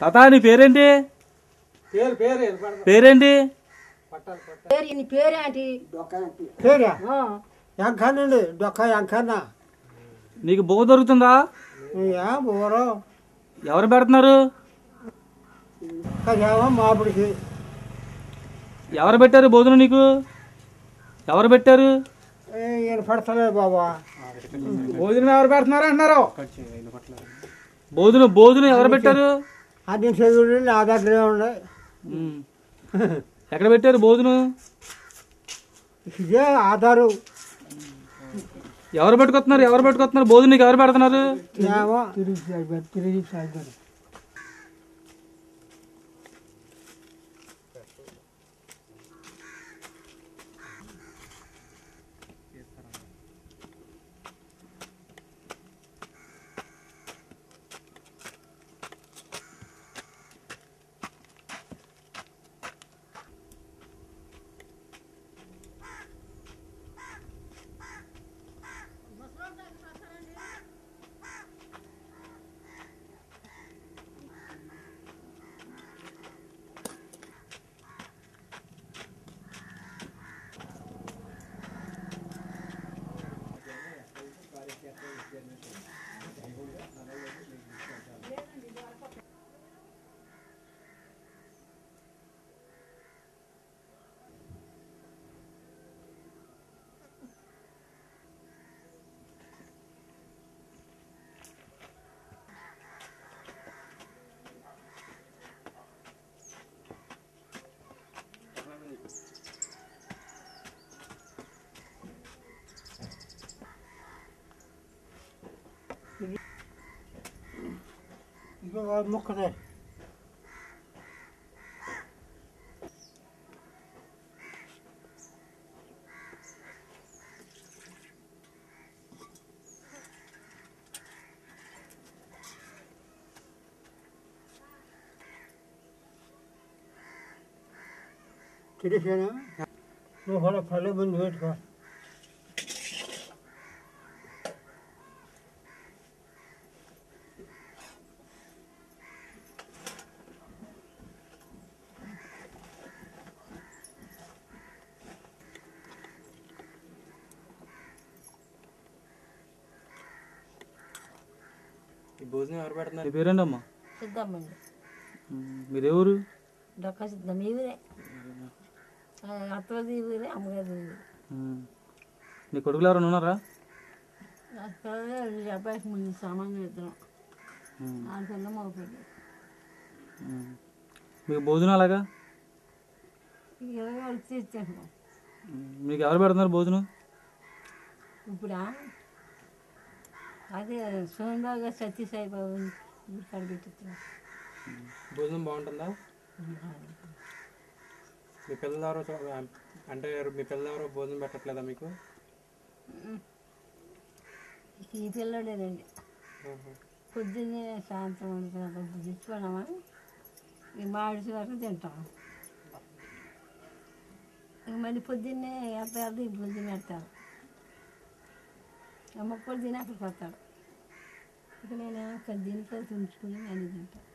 తాత నీ పేరేంటి? పేరేంటి? ఎంకనండి డొక్క ఎంకన్నా. నీకు బువ్వ దొరుకుతుందా? బువ్వరు ఎవరు పెడుతున్నారు? మాపుడికి. ఎవరు పెట్టారు భోజనం నీకు? ఎవరు పెట్టారు? ఈయన పడతలేదు బాబా. భోజనం ఎవరు పెడుతున్నారు అంటున్నారు? భోజనం ఎవరు పెట్టారు? అది చదువు నా దగ్గరే ఉండే. ఎక్కడ పెట్టారు భోజనం? ఇదే ఆధారు. ఎవరు పెట్టుకొస్తున్నారు భోజనం? నీకు ఎవరు పెడుతున్నారు? తిరిగి ముక్కనే. తెలిసాను నువ్వు కూడా పల్లె ముందు పెట్టుకో. భోజనం ఎవరు పెడుతున్నారు? పేరేంటి అమ్మా? సిద్ధమ్మండి. మీరే ఊరు? డొక్క సిద్ధం. ఈ ఊరే. అత్తది ఊరే, అమ్మగారి ఊరే. నీ కొడుకులు ఎవరైనా ఉన్నారా? అబ్బాయికి ముందు సామాన్లు ఇద్దరం. ఆడికన్నా మగపెట్టి. మీకు భోజనం అలాగా? వచ్చి ఇచ్చేసాం. మీకు ఎవరు పెడుతున్నారు భోజనం? ఇప్పుడా అదే సోమబాగా సత్యసాయి బాబు ఇక్కడ పెట్టిస్తాం. భోజనం బాగుంటుందా? మీ పిల్లలు ఎవరో అంటే మీ పిల్లలు ఎవరో భోజనం పెట్టట్లేదా మీకు? ఈ పిల్లడేనండి. పొద్దున్నే సాయంత్రం కొంచెం తెచ్చుకున్నామా ఈ మామిడి వరకు తింటాం. మళ్ళీ పొద్దున్నే ఎత్తారు, ఈ పొద్దున్న పెడతారు. మొక్కలు తిని అక్కడికి వస్తాడు. ఇక నేను దీనితో తుంచుకుని నేను తింటాను.